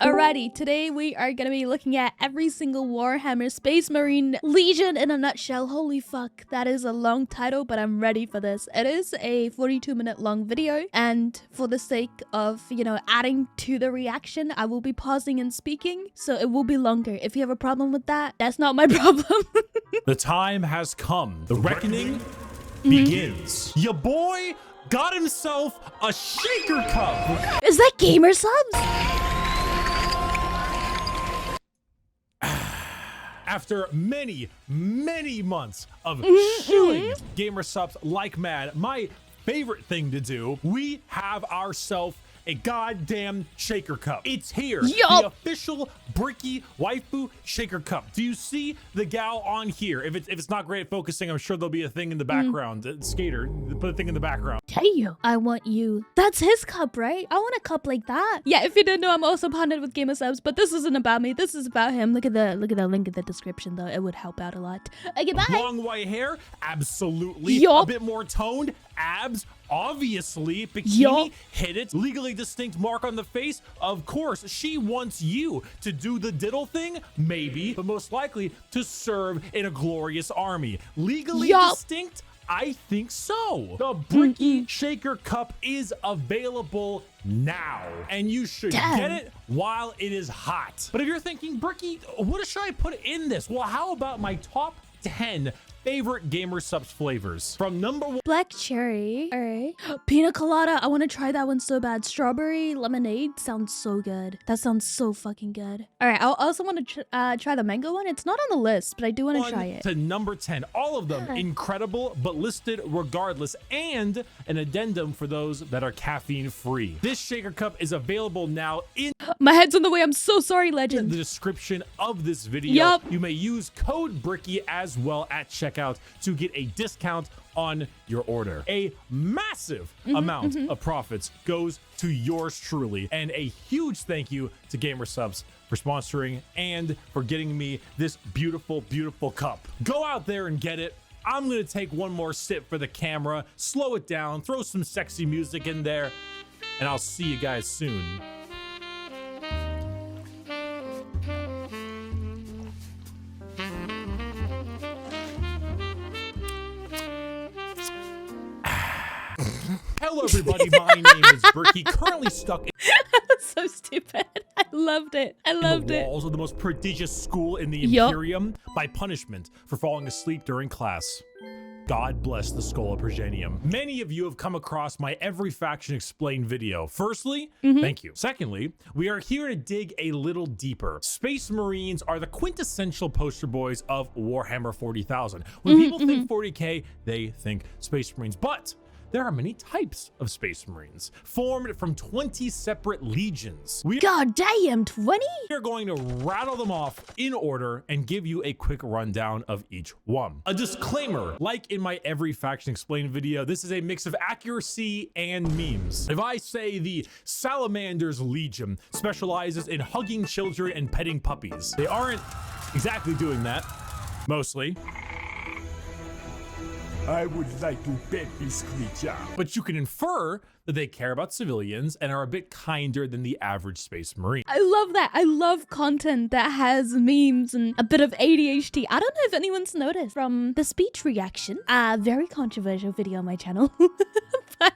Alrighty, today we are gonna be looking at every single Warhammer Space Marine Legion in a nutshell. Holy fuck, that is a long title, but I'm ready for this. It is a 42-minute long video, and for the sake of, adding to the reaction, I will be pausing and speaking, so it will be longer. If you have a problem with that, that's not my problem. The time has come. The reckoning begins. Your boy got himself a shaker cup. Is that gamer subs? After many months of shilling gamer subs like mad, my favorite thing to do, we have ourselves a goddamn shaker cup. It's here. Yup. The official Bricky waifu shaker cup. Do you see the gal on here? If it's not great at focusing, I'm sure there'll be a thing in the background. Skater, put a thing in the background. Damn, I want you. That's his cup, right? I want a cup like that. Yeah, if you didn't know, I'm also partnered with Gamer Subs, but this isn't about me. This is about him. Look at the link in the description, though. It would help out a lot. Okay, bye. Long white hair, absolutely. Yup. A bit more toned, abs, obviously. Bikini, Yup. hit it. Legally distinct mark on the face, of course. She wants you to do the diddle thing, maybe, but most likely to serve in a glorious army. Legally Yup. distinct? I think so. The Bricky Shaker Cup is available now, and you should get it while it is hot. But if you're thinking, Bricky, what should I put in this? Well, how about my top 10 favorite gamer subs flavors? From number 1, Black cherry. All right. Pina colada. I want to try that one so bad. Strawberry lemonade sounds so good. That sounds so fucking good. All right. I also want to try the mango one. It's not on the list, but I do want to try it. to number 10, all of them incredible, but listed regardless, and an addendum for those that are caffeine free. This shaker cup is available now in My head's in the way. I'm so sorry, the legend. description of this video. Yup. You may use code Bricky as well at checkout to get a discount on your order. A massive amount of profits goes to yours truly, and a huge thank you to Gamer Subs for sponsoring and for getting me this beautiful cup. Go out there and get it. I'm gonna take one more sip for the camera, slow it down, throw some sexy music in there, and I'll see you guys soon. Hello everybody, my name is Bricky, currently stuck in So stupid. I loved it. I loved the it. walls of the most prodigious school in the Yup. Imperium by punishment for falling asleep during class. God bless the Skull of Progenium. Many of you have come across my Every Faction Explained video. Firstly, thank you. Secondly, we are here to dig a little deeper. Space Marines are the quintessential poster boys of Warhammer 40,000. When people think 40K, they think Space Marines, but there are many types of Space Marines, formed from 20 separate legions. We God damn, 20? are going to rattle them off in order and give you a quick rundown of each one. A disclaimer, like in my Every Faction Explained video, this is a mix of accuracy and memes. If I say the Salamanders Legion specializes in hugging children and petting puppies, they aren't exactly doing that, mostly. I would like to pet this creature. But you can infer that they care about civilians and are a bit kinder than the average Space Marine. I love that. I love content that has memes and a bit of ADHD. I don't know if anyone's noticed from the speech reaction. Very controversial video on my channel. But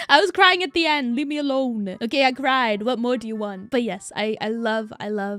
I was crying at the end. Leave me alone. Okay, I cried. What more do you want? But yes, I love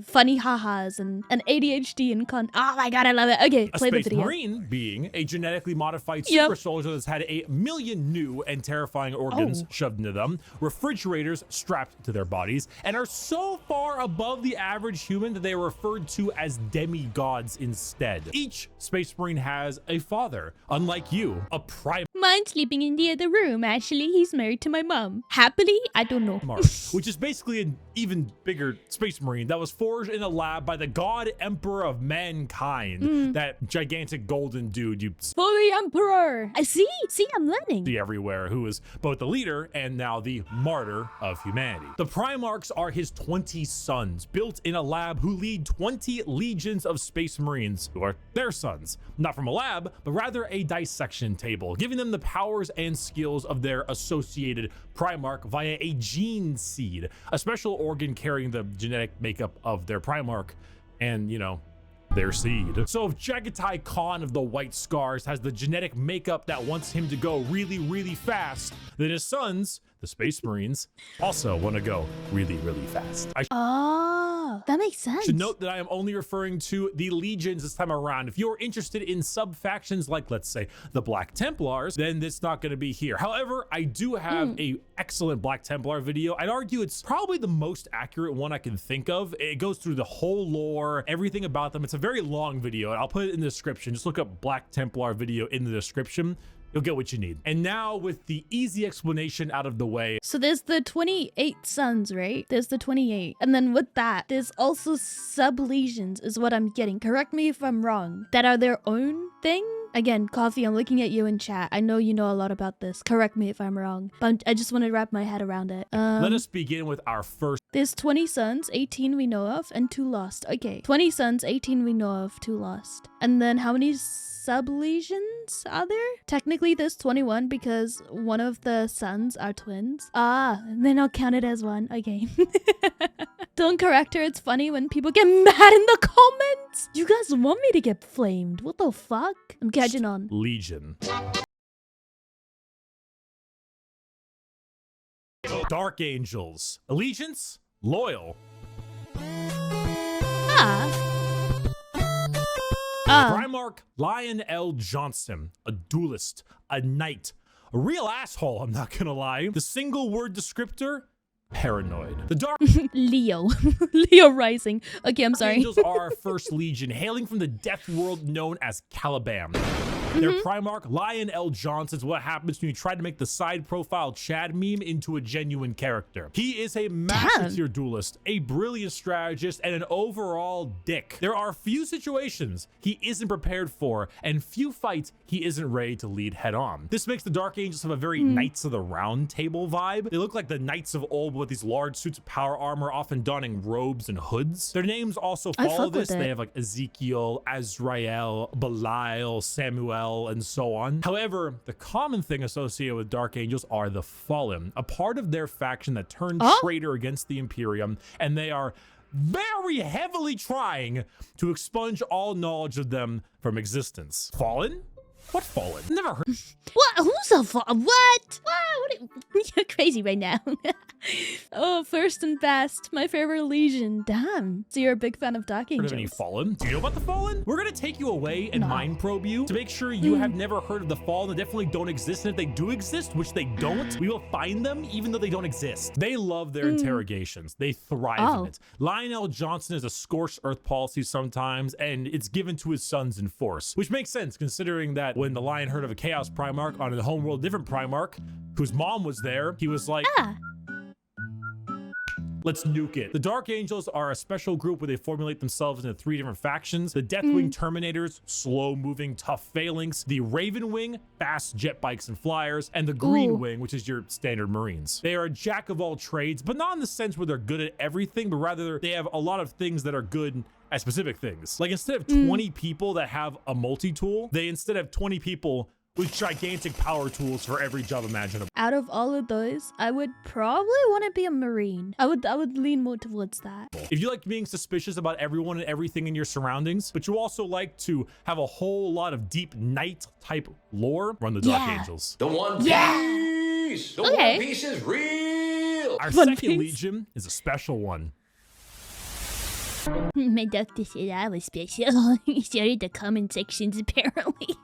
funny ha-has and ADHD and oh my god, I love it. Okay, A play the Space video. Marine being a genetically modified super soldier that's had 1 million new and terrifying organs shoved into them, refrigerators strapped to their bodies, and are so far above the average human that they are referred to as demigods instead. Each Space Marine has a father, unlike you, a prime Mine's sleeping in the other room. Actually, he's married to my mom. Happily? I don't know. which is basically an even bigger Space Marine that was forged in a lab by the God Emperor of Mankind, that gigantic golden dude you For the Emperor. I see, I'm learning. see everywhere, who is both the leader and now the martyr of humanity. The Primarchs are his 20 sons, built in a lab, who lead 20 legions of Space Marines, who are their sons, not from a lab, but rather a dissection table, giving them the powers and skills of their associated Primarch via a gene seed, a special organ carrying the genetic makeup of their Primarch and, you know, their seed. So if Jagatai Khan of the White Scars has the genetic makeup that wants him to go really, really fast, then his sons, the Space Marines, also want to go really, really fast. Oh, that makes sense. Should note that I am only referring to the legions this time around. If you're interested in sub-factions like, let's say, the Black Templars, then it's not going to be here. However, I do have a excellent Black Templar video. I'd argue it's probably the most accurate one I can think of. It goes through the whole lore, everything about them. It's a very long video, and I'll put it in the description. Just look up Black Templar video in the description. You'll get what you need. And now with the easy explanation out of the way. So there's the 28 sons, right? There's the 28. And then with that, there's also sub-legions is what I'm getting. Correct me if I'm wrong. That are their own thing? Again, Coffee, I'm looking at you in chat. I know you know a lot about this. Correct me if I'm wrong. But I just want to wrap my head around it. Let us begin with our first. There's 20 sons, 18 we know of, and 2 lost. Okay. 20 sons, 18 we know of, 2 lost. And then how many sub-legions are there? Technically there's 21 because one of the sons are twins. Ah, then I'll count it as one. Okay. Don't correct her. It's funny when people get mad in the comments. You guys want me to get flamed. What the fuck? I'm catching on. Legion. Dark Angels. Allegiance? Loyal. Primarch Lionel Johnson, a duelist, a knight, a real asshole, I'm not gonna lie. The single word descriptor, paranoid. The Dark Leo. Leo rising. Okay, I'm sorry. Angels are our first legion, hailing from the death world known as Caliban. Their Primarch, Lionel Johnson, is what happens when you try to make the side profile Chad meme into a genuine character. He is a master tier duelist, a brilliant strategist, and an overall dick. There are few situations he isn't prepared for, and few fights he isn't ready to lead head on. This makes the Dark Angels have a very Knights of the Round Table vibe. They look like the knights of old with these large suits of power armor, often donning robes and hoods. Their names also follow this. They have like Ezekiel, Azrael, Belial, Samuel, and so on. However, the common thing associated with Dark Angels are the Fallen, a part of their faction that turned traitor against the Imperium, and they are very heavily trying to expunge all knowledge of them from existence. Fallen? What Fallen? Never heard. What? Who's a Fallen? What? You're crazy right now. Oh, first and best, my favorite legion. Damn. So you're a big fan of Dark Angels. Heard of any Fallen? Do you know about the Fallen? We're gonna take you away and mind probe you to make sure you have never heard of the Fallen. They definitely don't exist, and if they do exist, which they don't, we will find them even though they don't exist. They love their interrogations. They thrive in it. Lionel Johnson is a scorched earth policy sometimes, and it's given to his sons in force, which makes sense considering that when the Lion heard of a Chaos Primarch on a homeworld different Primarch, whose mom was there, he was like, let's nuke it. The Dark Angels are a special group where they formulate themselves into 3 different factions. The Deathwing Terminators, slow-moving, tough phalanx. The Raven Wing, fast jet bikes and flyers. And the Green Wing, which is your standard Marines. They are a jack of all trades, but not in the sense where they're good at everything, but rather they have a lot of things that are good at specific things. Like instead of 20 people that have a multi-tool, they instead have 20 people with gigantic power tools for every job imaginable. Out of all of those, I would probably want to be a Marine. I would lean more towards that. If you like being suspicious about everyone and everything in your surroundings, but you also like to have a whole lot of deep knight type lore, run the Dark Angels. The One Piece! The One Piece is real! Our second legion is a special one. My doctor said I was special. He started the comment sections apparently.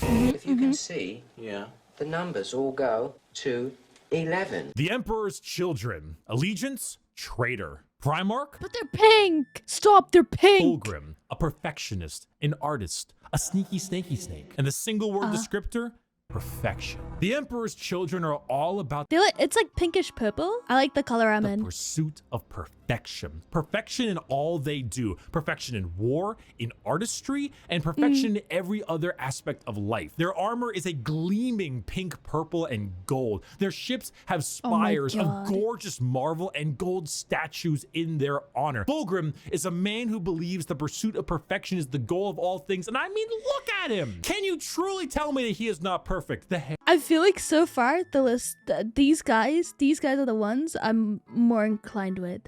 If you can see, the numbers all go to 11. The Emperor's Children. Allegiance, traitor. Primarch? But they're pink! Stop, they're pink! Fulgrim, a perfectionist, an artist, a sneaky snaky snake. And the single word descriptor? Perfection. The Emperor's Children are all about It's like pinkish purple. I like the color I'm in. pursuit of perfection. perfection. Perfection in all they do. Perfection in war, in artistry, and perfection in every other aspect of life. Their armor is a gleaming pink, purple, and gold. Their ships have spires of gorgeous marble and gold statues in their honor. Fulgrim is a man who believes the pursuit of perfection is the goal of all things. And I mean, look at him. Can you truly tell me that he is not perfect? I feel like so far the list, these guys are the ones I'm more inclined with.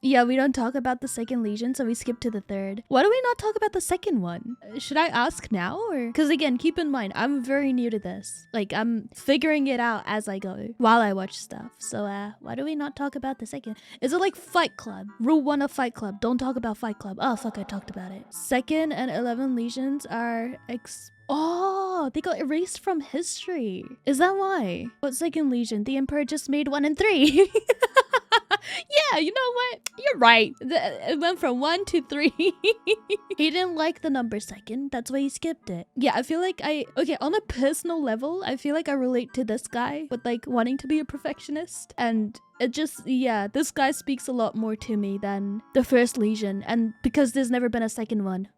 Yeah, we don't talk about the second legion, so we skip to the third. Why do we not talk about the second one? Should I ask now, or? Because again, keep in mind, I'm very new to this. Like, I'm figuring it out as I go while I watch stuff. So why do we not talk about the second? Is it like Fight Club? Rule 1 of Fight Club, don't talk about Fight Club. Oh fuck, I talked about it. Second and 11 legions are oh, they got erased from history. Is that why? What second legion? The Emperor just made 1 and 3. Yeah, you know what? You're right. It went from 1 to 3. He didn't like the number second. That's why he skipped it. Yeah, I feel like okay, on a personal level, I feel like I relate to this guy with like wanting to be a perfectionist. And it just, yeah, this guy speaks a lot more to me than the first legion. And because there's never been a second one.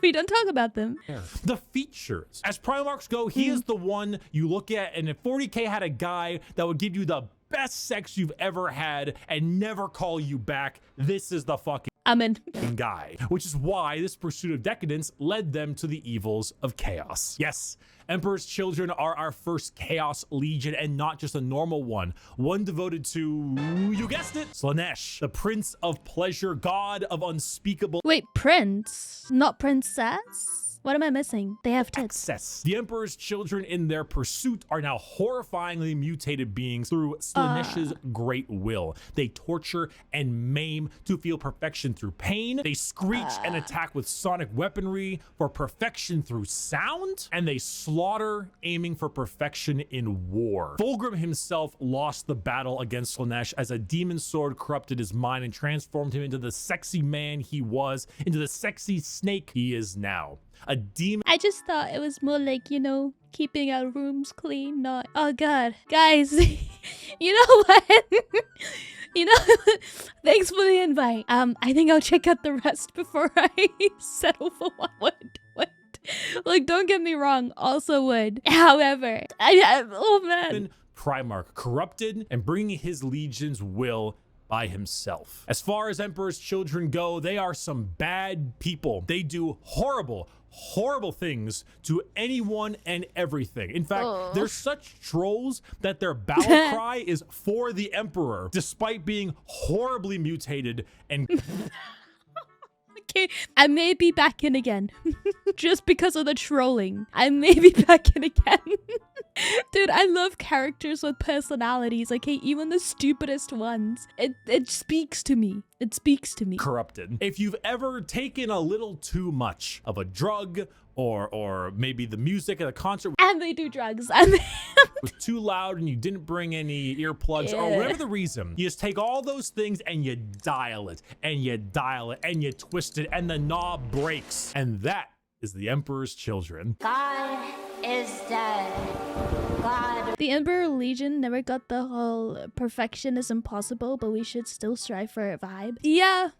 We don't talk about them. The features. As Primarchs go, he is the one you look at, and if 40k had a guy that would give you the best sex you've ever had and never call you back, this is the fucking guy. Which is why this pursuit of decadence led them to the evils of chaos. Yes, Emperor's Children are our first Chaos Legion, and not just a normal one. One devoted to, you guessed it, Slaanesh, the Prince of Pleasure, God of unspeakable... Wait, Prince? Not Princess? What am I missing? They have tits. Excess. The Emperor's Children in their pursuit are now horrifyingly mutated beings through Slaanesh's great will. They torture and maim to feel perfection through pain. They screech and attack with sonic weaponry for perfection through sound. And they slaughter, aiming for perfection in war. Fulgrim himself lost the battle against Slaanesh as a demon sword corrupted his mind and transformed him into the sexy man he was, into the sexy snake he is now. A demon. I just thought it was more like, you know, keeping our rooms clean, not... Oh god. Guys, you know what? You know, thanks for the invite. I think I'll check out the rest before I settle for what. Like, don't get me wrong, also would. However, oh man. Primarch, corrupted and bringing his legion's will by himself. As far as Emperor's Children go, they are some bad people. They do horrible things to anyone and everything. In fact, they're such trolls that their battle cry is for the Emperor, despite being horribly mutated and... Okay, I may be back in again. Just because of the trolling. I may be back in again. Dude, I love characters with personalities. Okay, even the stupidest ones. It speaks to me. It speaks to me. Corrupted. If you've ever taken a little too much of a drug or maybe the music at a concert and they do drugs was too loud and you didn't bring any earplugs or whatever the reason, you just take all those things and you dial it and you dial it and you twist it and the knob breaks, and that is the Emperor's Children. God is dead. God. The Emperor Legion never got the whole perfection is impossible, but we should still strive for a vibe. Yeah.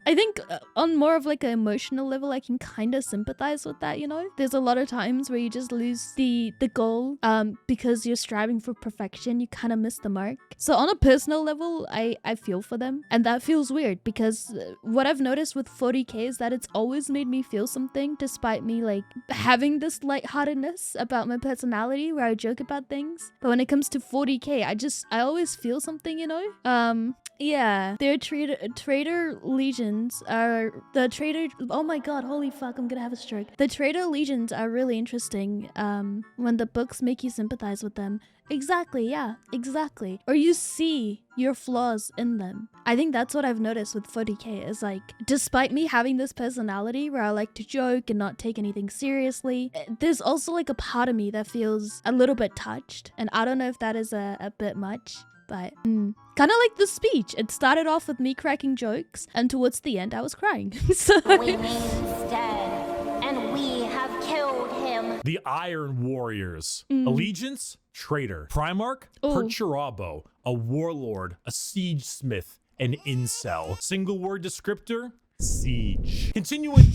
I think on more of like an emotional level, I can kind of sympathize with that, you know? There's a lot of times where you just lose the goal because you're striving for perfection. You kind of miss the mark. So on a personal level, I feel for them. And that feels weird because what I've noticed with 40k is that it's always made me feel something despite me like having this lightheartedness about my personality where I joke about things. But when it comes to 40k, I always feel something, you know? Yeah. Their traitor legions are the traitor. Oh my god, holy fuck, I'm gonna have a stroke. The traitor legions are really interesting when the books make you sympathize with them. Exactly, yeah, exactly. Or you see your flaws in them. I think that's what I've noticed with 40k is like, despite me having this personality where I like to joke and not take anything seriously, there's also like a part of me that feels a little bit touched. And I don't know if that is a bit much. But kind of like the speech. It started off with me cracking jokes, and towards the end, I was crying. So We mean he's dead, and we have killed him. The Iron Warriors. Allegiance, traitor. Primarch, Perturabo, a warlord, a siege smith, an incel. Single word descriptor, siege. Continuing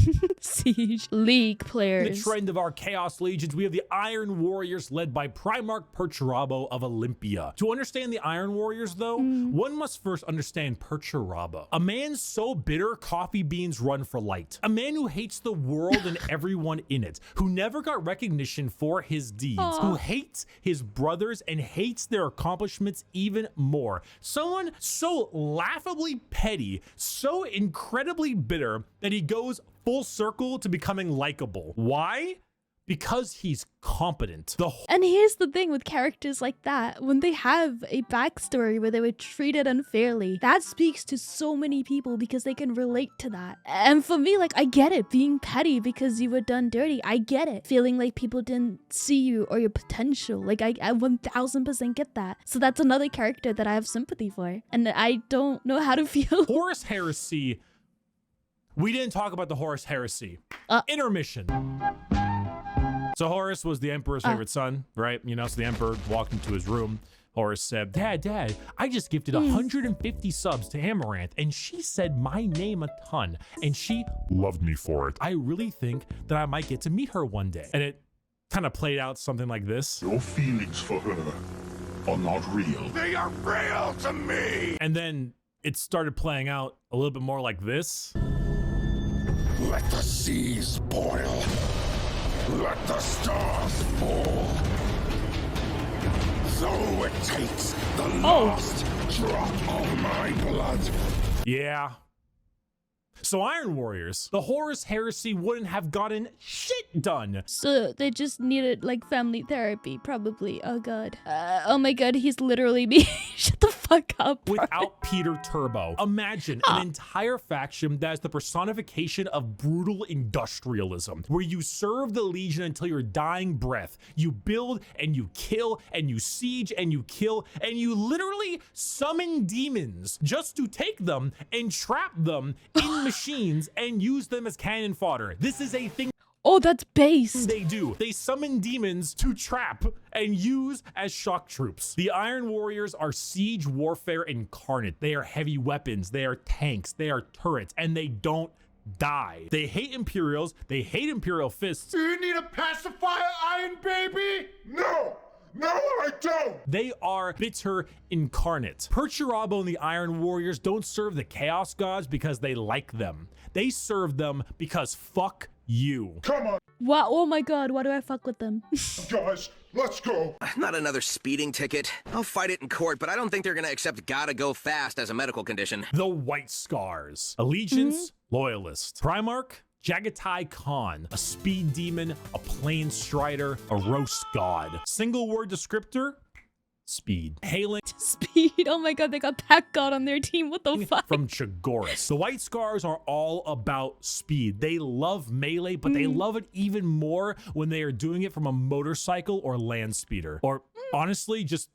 Siege. League the players. trend of our Chaos Legions, we have the Iron Warriors led by Primarch Perturabo of Olympia. To understand the Iron Warriors, though, one must first understand Perturabo. A man so bitter, coffee beans run for light. A man who hates the world and everyone in it, who never got recognition for his deeds, who hates his brothers and hates their accomplishments even more. Someone so laughably petty, so incredibly bitter that he goes full circle to becoming likable. Why? Because he's competent. And here's the thing with characters like that, when they have a backstory where they were treated unfairly, that speaks to so many people because they can relate to that. And for me, like, I get it, being petty because you were done dirty. I get it. Feeling like people didn't see you or your potential. Like, I 1000% get that. So that's another character that I have sympathy for. And I don't know how to feel. Horus Heresy. We didn't talk about the Horus Heresy. Intermission. So Horus was the Emperor's favorite son, right? You know, so the Emperor walked into his room. Horus said, Dad, I just gifted 150 subs to Amaranth, and she said my name a ton, and she loved me for it. I really think that I might get to meet her one day. And it kind of played out something like this. Your feelings for her are not real. They are real to me! And then it started playing out a little bit more like this. Let the seas boil. Let the stars fall. So it takes the last drop of my blood. Yeah. So Iron Warriors, the Horus Heresy wouldn't have gotten shit done. So they just needed like family therapy, probably. Oh god. Oh my god, he's literally me. Shut the fuck up, bro. Without Peter Turbo. Imagine an entire faction that is the personification of brutal industrialism, where you serve the Legion until your dying breath. You build and you kill and you siege and you kill and you literally summon demons just to take them and trap them in machines and use them as cannon fodder. This is a thing. Oh, that's base. They do. They summon demons to trap and use as shock troops. The Iron Warriors are siege warfare incarnate. They are heavy weapons. They are tanks. They are turrets, and they don't die. They hate Imperials. They hate Imperial Fists. Do you need a pacifier, Iron Baby? No! No, I don't! They are bitter incarnate. Perturabo and the Iron Warriors don't serve the Chaos Gods because they like them. They serve them because fuck you. Come on, Wow, oh my god, why do I fuck with them? guys, let's go. Not another speeding ticket. I'll fight it in court, but I don't think they're gonna accept gotta go fast as a medical condition. The White Scars. Allegiance, Loyalist. Primarch, Jagatai Khan, a speed demon, a plane strider, a roast god. Single word descriptor, speed. Hailing Speed. Oh my god, they got Pack God on their team. What the fuck? from Chagoris. The White Scars are all about speed. They love melee, but they love it even more when they are doing it from a motorcycle or land speeder. Or honestly, just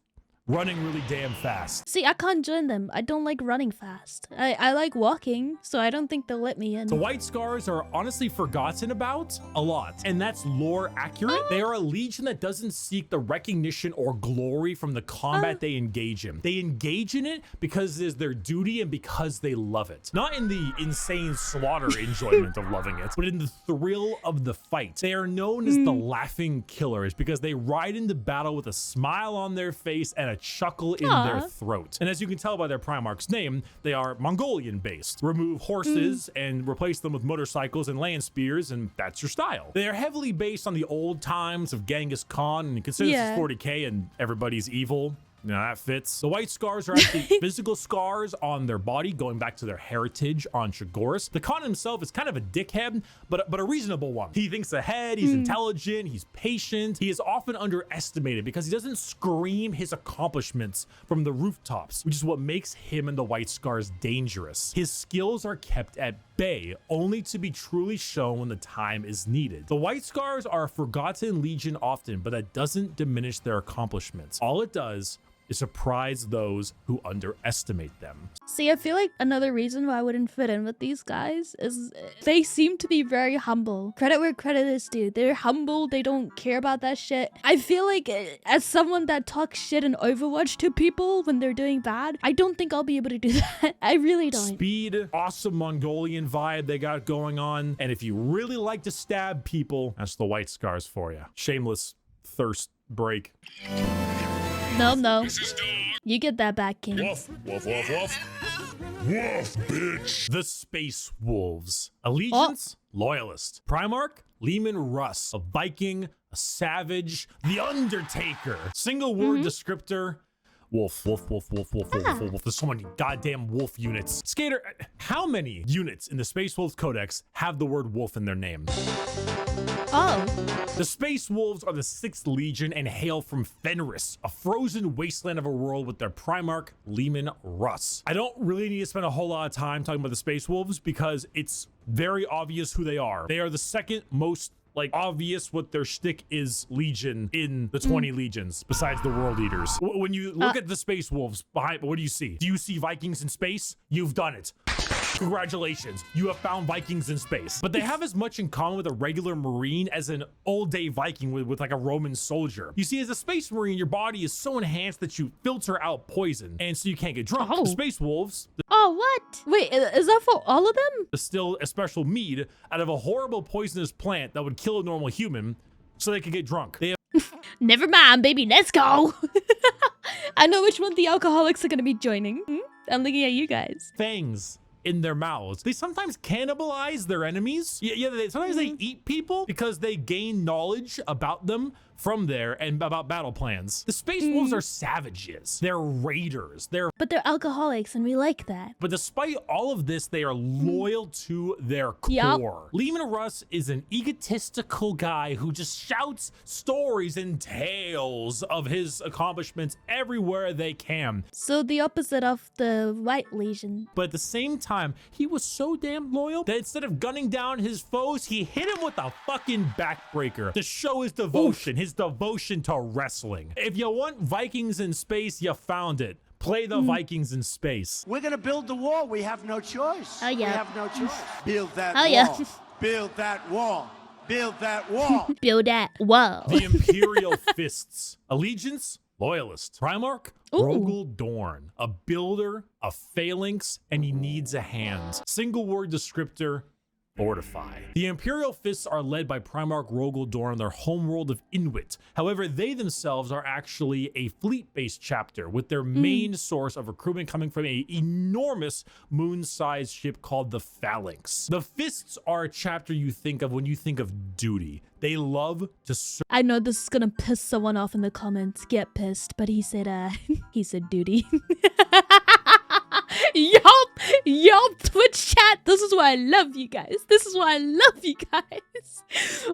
running really damn fast. See, I can't join them. I don't like running fast. I like walking, so I don't think they'll let me in. The White Scars are honestly forgotten about a lot, and that's lore accurate. They are a legion that doesn't seek the recognition or glory from the combat they engage in. They engage in it because it is their duty and because they love it. Not in the insane slaughter enjoyment of loving it, but in the thrill of the fight. They are known as the Laughing Killers because they ride into battle with a smile on their face and a chuckle in their throat. And as you can tell by their Primarch's name, they are Mongolian based. Remove horses and replace them with motorcycles and land spears, and that's your style. They are heavily based on the old times of Genghis Khan, and consider this is 40k and everybody's evil. You know, that fits. The White Scars are actually physical scars on their body, going back to their heritage on Chagoris. The Khan himself is kind of a dickhead, but a reasonable one. He thinks ahead, he's intelligent, he's patient. He is often underestimated because he doesn't scream his accomplishments from the rooftops, which is what makes him and the White Scars dangerous. His skills are kept at bay, only to be truly shown when the time is needed. The White Scars are a forgotten legion often, but that doesn't diminish their accomplishments. All it does is surprise those who underestimate them. See, I feel like another reason why I wouldn't fit in with these guys is they seem to be very humble. Credit where credit is due. They're humble. They don't care about that shit. I feel like as someone that talks shit in Overwatch to people when they're doing bad, I don't think I'll be able to do that. I really don't. Speed, awesome Mongolian vibe they got going on. And if you really like to stab people, that's the white scars for you. Shameless thirst break. No. You get that back, King. Woof, woof, woof, woof. Woof, bitch. The Space Wolves. Allegiance, Loyalist. Primarch, Leman Russ. A Viking, a Savage, the Undertaker. Single word descriptor, wolf, wolf, wolf, wolf, wolf, wolf, wolf, wolf. There's so many goddamn wolf units. Skater, how many units in the Space Wolves Codex have the word wolf in their name? Oh. The Space Wolves are the 6th Legion and hail from Fenris, a frozen wasteland of a world with their Primarch, Leman Russ. I don't really need to spend a whole lot of time talking about the Space Wolves because it's very obvious who they are. They are the second most obvious what their shtick is legion in the 20 legions besides the world eaters. When you look at the Space Wolves behind, what do you see? Do you see Vikings in space? You've done it. Congratulations, you have found Vikings in space. But they have as much in common with a regular Marine as an old-day Viking with like a Roman soldier. You see, as a Space Marine, your body is so enhanced that you filter out poison, and so you can't get drunk. The Space Wolves... Oh, what? Wait, is that for all of them? Distill a special mead out of a horrible poisonous plant that would kill a normal human so they could get drunk. They have Never mind, baby, let's go. I know which one the alcoholics are gonna be joining. I'm looking at you guys. fangs in their mouths. They sometimes cannibalize their enemies. Sometimes they eat people because they gain knowledge about them from there and about battle plans. The Space Wolves are savages. They're raiders. But they're alcoholics and we like that. But despite all of this, they are loyal to their core. Leman Russ is an egotistical guy who just shouts stories and tales of his accomplishments everywhere they can. So the opposite of the White Legion. But at the same time, he was so damn loyal that instead of gunning down his foes, he hit him with a fucking backbreaker to show his devotion, his devotion to wrestling. If you want Vikings in space, you found it. Play the Vikings in space. We're gonna build the wall. We have no choice. Oh, yeah. We have no choice. Build that Oh, wall. yeah. Build that wall. Build that wall. Build that wall. The Imperial Fists. Allegiance, Loyalist. Primarch, Rogel Dorn. A builder, a phalanx, and he needs a hand. Single word descriptor, fortify. The Imperial Fists are led by Primarch Rogel Dorn, their homeworld of Inuit. However, they themselves are actually a fleet-based chapter with their main source of recruitment coming from an enormous moon-sized ship called the Phalanx. The Fists are a chapter you think of when you think of duty. They love to serve. I know this is gonna piss someone off in the comments. Get pissed, but he said he said duty. Yup, Twitch chat. This is why I love you guys. This is why I love you guys.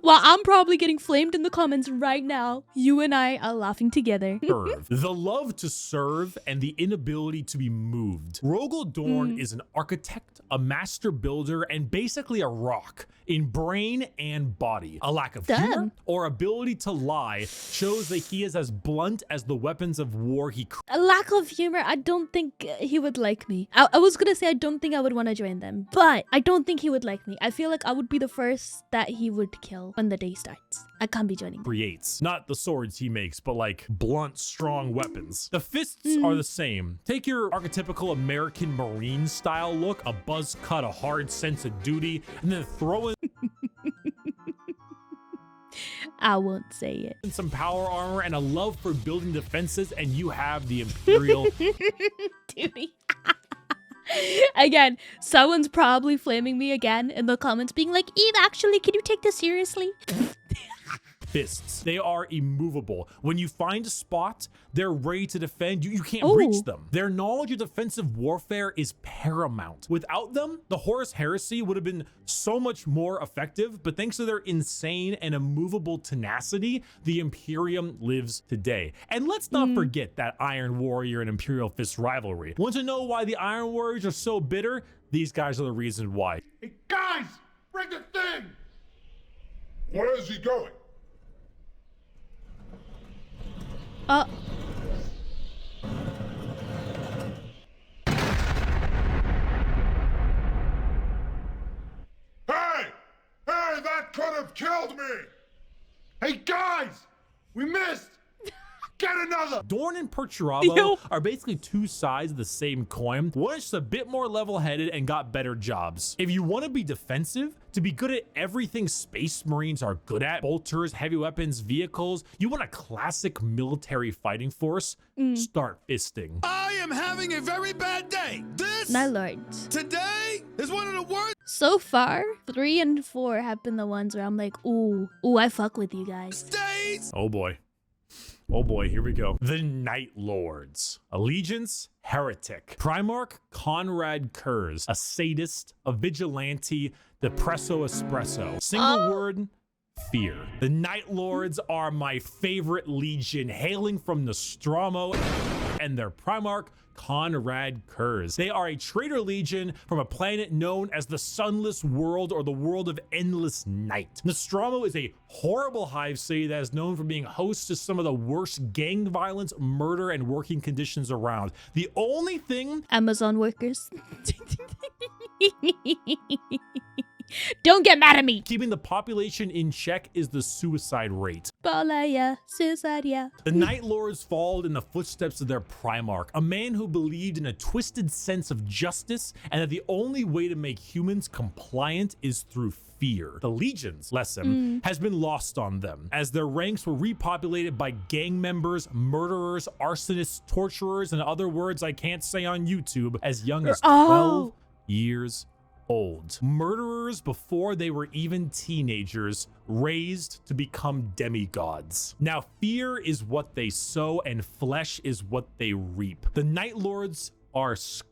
While I'm probably getting flamed in the comments right now, you and I are laughing together. The love to serve and the inability to be moved. Rogel Dorn is an architect, a master builder, and basically a rock in brain and body. A lack of humor or ability to lie shows that he is as blunt as the weapons of war he A lack of humor. I don't think he would like me. I was gonna say I don't think I would want to join them, but I don't think he would like me. I feel like I would be the first that he would kill when the day starts. I can't be joining. creates. Not the swords he makes, but like blunt, strong weapons. The Fists are the same. Take your archetypical American Marine style look, a buzz cut, a hard sense of duty, and then throw in I won't say it. some power armor and a love for building defenses, and you have the Imperial Duty. Again, someone's probably flaming me again in the comments being like, Eve, actually, can you take this seriously? Fists. They are immovable. When you find a spot, they're ready to defend. You can't breach them. Their knowledge of defensive warfare is paramount. Without them, the Horus heresy would have been so much more effective, but thanks to their insane and immovable tenacity, the Imperium lives today. And let's not forget that Iron Warrior and Imperial Fist rivalry. Want to know why the Iron Warriors are so bitter? These guys are the reason why. Hey, guys, bring the thing! Where is he going? Hey, guys! We missed! Get another! Dorn and Perturabo are basically two sides of the same coin. One is just a bit more level-headed and got better jobs. If you want to be defensive, to be good at everything Space Marines are good at, bolters, heavy weapons, vehicles, you want a classic military fighting force, start fisting. I am having a very bad day. My lords. Today is one of the worst So far, 3 and 4 have been the ones where I'm like, ooh, I fuck with you guys. days. Oh boy. Oh boy, here we go. The Night Lords. Allegiance, heretic. Primarch, Conrad Kurz. A sadist, a vigilante, depresso espresso. Single word, fear. The Night Lords are my favorite legion, hailing from Nostromo and their Primarch, Conrad Kurz. They are a traitor legion from a planet known as the Sunless World, or the World of Endless Night. Nostromo is a horrible hive city that is known for being host to some of the worst gang violence, murder, and working conditions around. The only thing— Amazon workers. Don't get mad at me. keeping the population in check is the suicide rate. Balaya, suicide, yeah. The Night Lords followed in the footsteps of their Primarch, a man who believed in a twisted sense of justice and that the only way to make humans compliant is through fear. The legions, bless him, has been lost on them, as their ranks were repopulated by gang members, murderers, arsonists, torturers, and other words I can't say on YouTube, as young as 12 years old. Murderers before they were even teenagers, raised to become demigods. Now, fear is what they sow and flesh is what they reap. The Night Lords are scum.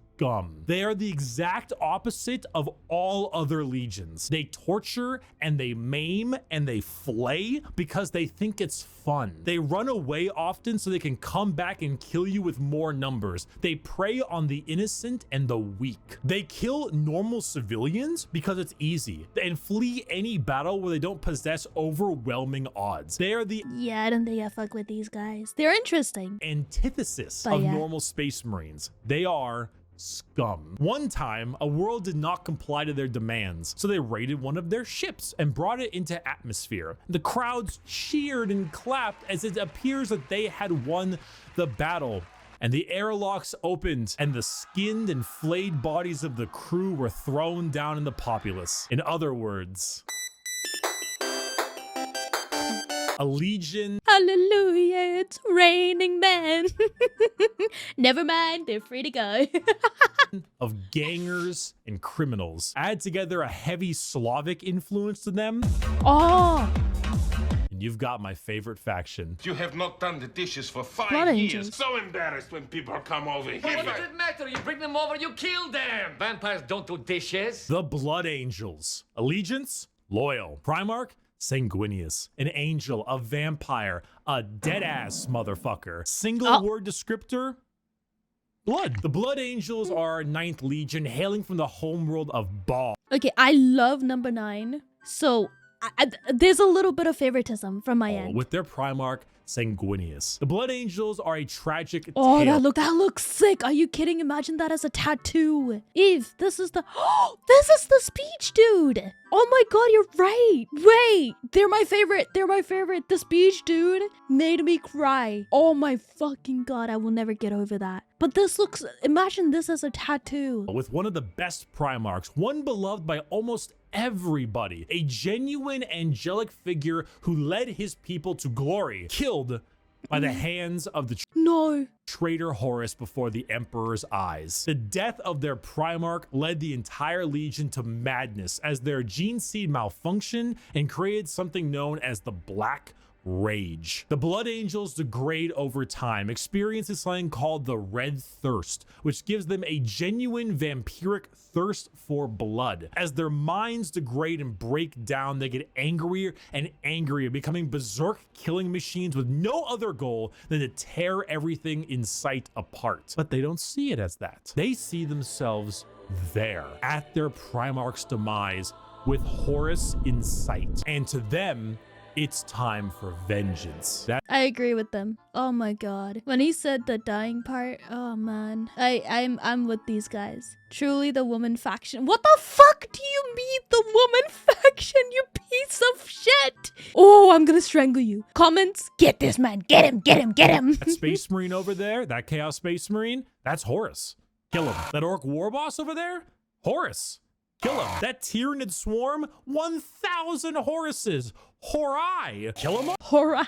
They are the exact opposite of all other legions. They torture and they maim and they flay because they think it's fun. They run away often so they can come back and kill you with more numbers. They prey on the innocent and the weak. They kill normal civilians because it's easy and flee any battle where they don't possess overwhelming odds. They are the Yeah, I don't think I fuck with these guys. They're interesting. antithesis But of yeah. normal Space Marines. They are scum. One time, a world did not comply to their demands, so they raided one of their ships and brought it into atmosphere. The crowds cheered and clapped as it appears that they had won the battle. And the airlocks opened, and the skinned and flayed bodies of the crew were thrown down in the populace. In other words, a legion Hallelujah, it's raining men. Never mind, they're free to go. of gangers and criminals. Add together a heavy Slavic influence to them, Oh, and you've got my favorite faction. You have not done the dishes for 5 Blood years. Angels. So embarrassed when people come over here. What does it matter? You bring them over, you kill them. Vampires don't do dishes. The Blood Angels. Allegiance, loyal. Primarch, sanguineous. An angel, a vampire, a dead-ass motherfucker. Single word descriptor, blood. The Blood Angels are our 9th Legion, hailing from the homeworld of Baal. okay, I love number 9. So there's a little bit of favoritism from my end. With their Primarch, sanguineous. The Blood Angels are a tragic Oh, tale. that looks sick. Are you kidding? Imagine that as a tattoo. Eve, this is the this is the speech dude. Oh my god, you're right. Wait, they're my favorite. They're my favorite. The speech dude made me cry. Oh my fucking god, I will never get over that. But this looks, imagine this as a tattoo. With one of the best Primarchs, one beloved by almost everybody, a genuine angelic figure who led his people to glory, killed by the hands of the No. traitor Horus before the Emperor's eyes. The death of their Primarch led the entire Legion to madness as their gene seed malfunctioned and created something known as the Black Rage. The Blood Angels degrade over time, experiencing something called the Red Thirst, which gives them a genuine vampiric thirst for blood. As their minds degrade and break down, they get angrier and angrier, becoming berserk killing machines with no other goal than to tear everything in sight apart. But they don't see it as that. They see themselves there, at their Primarch's demise, with Horus in sight. And to them, It's time for vengeance. That I agree with them. Oh my god. When he said the dying part, oh man. I'm with these guys. Truly the woman faction. What the fuck do you mean the woman faction, you piece of shit? Oh, I'm gonna strangle you. Comments, get this man. Get him, get him, get him. that Space Marine over there, that Chaos Space Marine, that's Horus. Kill him. That Orc War Boss over there, Horus. Kill him. That Tyranid Swarm, 1,000 Horuses. Horai. Kill him. Horai.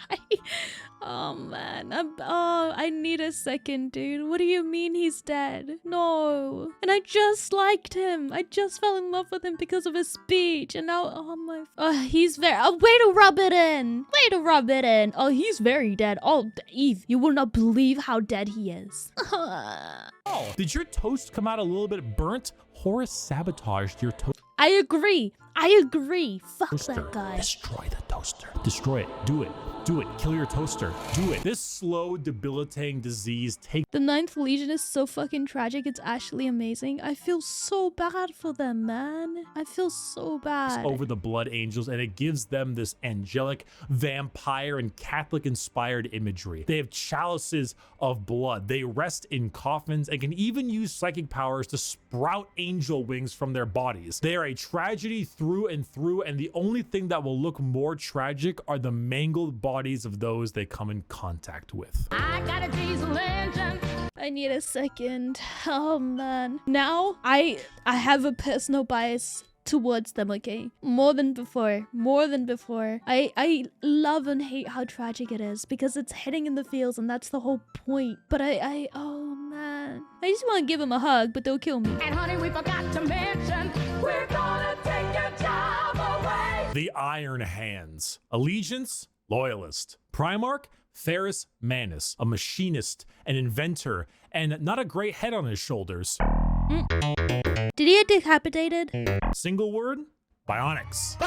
Oh man. I need a second, dude. What do you mean he's dead? No. And I just liked him. I just fell in love with him because of his speech. And now, oh my. He's very. Oh, way to rub it in. Way to rub it in. Oh, he's very dead. Oh, Eve, you will not believe how dead he is. Oh, did your toast come out a little bit burnt? Horus sabotaged your toast. I agree. I agree. Fuck Toaster. that guy. Destroy the toaster. Destroy it. Do it. Do it. Kill your toaster. Do it. This slow, debilitating disease takes. The 9th Legion is so fucking tragic. It's actually amazing. I feel so bad for them, man. I feel so bad. Over the Blood Angels, and it gives them this angelic, vampire, and Catholic-inspired imagery. They have chalices of blood. They rest in coffins and can even use psychic powers to sprout angel wings from their bodies. They are a tragedy through and through, and the only thing that will look more tragic are the mangled bodies of those they come in contact with. I got a diesel engine. I need a second. Oh man. Now I have a personal bias towards them, okay? More than before. More than before. I love and hate how tragic it is because it's hitting in the feels and that's the whole point. But oh man. I just want to give them a hug, but they'll kill me. And honey, we forgot to mention, we're gonna take your job away. The Iron Hands. Allegiance, loyalist. Primarch, Ferrus Manus, a machinist, an inventor, and not a great head on his shoulders. Did he get decapitated? Single word, bionics.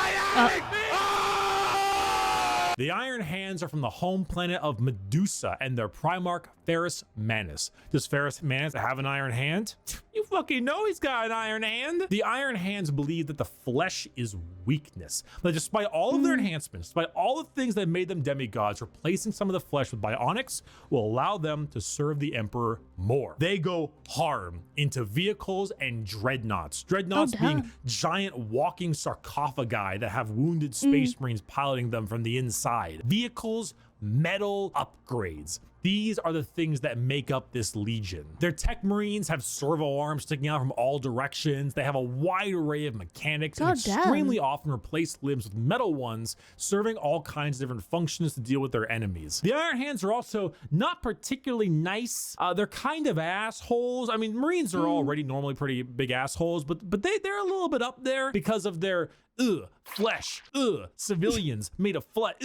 The Iron Hands are from the home planet of Medusa and their Primarch, Ferrus Manus. Does Ferrus Manus have an iron hand? You fucking know he's got an iron hand. The Iron Hands believe that the flesh is weakness. But despite all of their enhancements, despite all the things that made them demigods, replacing some of the flesh with bionics will allow them to serve the Emperor more. They go hard into vehicles and dreadnoughts. Dreadnoughts being giant walking sarcophagi that have wounded space marines piloting them from the inside. Vehicles, metal upgrades. These are the things that make up this legion. Their tech marines have servo arms sticking out from all directions. They have a wide array of mechanics and extremely often replace limbs with metal ones, serving all kinds of different functions to deal with their enemies. The Iron Hands are also not particularly nice. They're kind of assholes. I mean, Marines are already normally pretty big assholes, but they're a little bit up there because of their flesh, civilians made of flesh,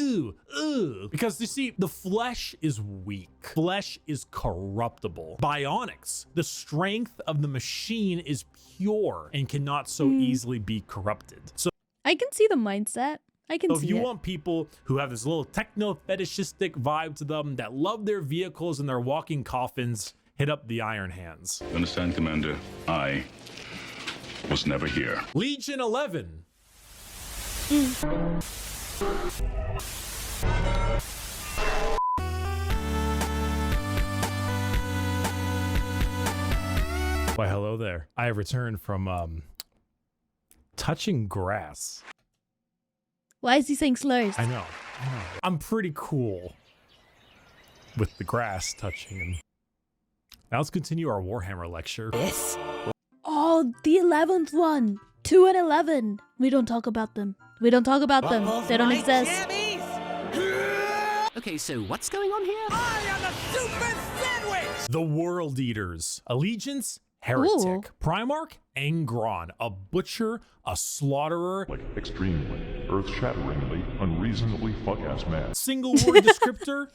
because you see, the flesh is weak. Flesh is corruptible. Bionics, the strength of the machine is pure and cannot so easily be corrupted. So I can see the mindset. I can see it. If you want people who have this little techno fetishistic vibe to them, that love their vehicles and their walking coffins, hit up the Iron Hands. Understand, Commander? I was never here. Legion 11. Why, hello there. I have returned from touching grass. Why is he saying slurs? I know. I'm pretty cool with the grass touching him. Now let's continue our Warhammer lecture. Yes. Oh, the 11th one. 2 and 11. We don't talk about them. We don't talk about them. They don't exist. Okay, so what's going on here? I am a super sandwich! The World Eaters. Allegiance, Heretic. Primarch, Angron, a butcher, a slaughterer. Like extremely, earth-shatteringly, unreasonably fuck-ass mad. Single word descriptor,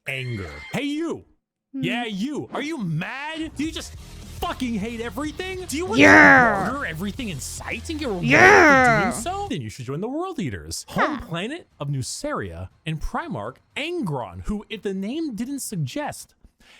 anger. Hey you. Yeah, you. Are you mad? Do you just fucking hate everything? Do you want to murder everything in sight and get rewarded for doing so? Then you should join the World Eaters. Home planet of Nuceria and Primarch Angron, who, if the name didn't suggest,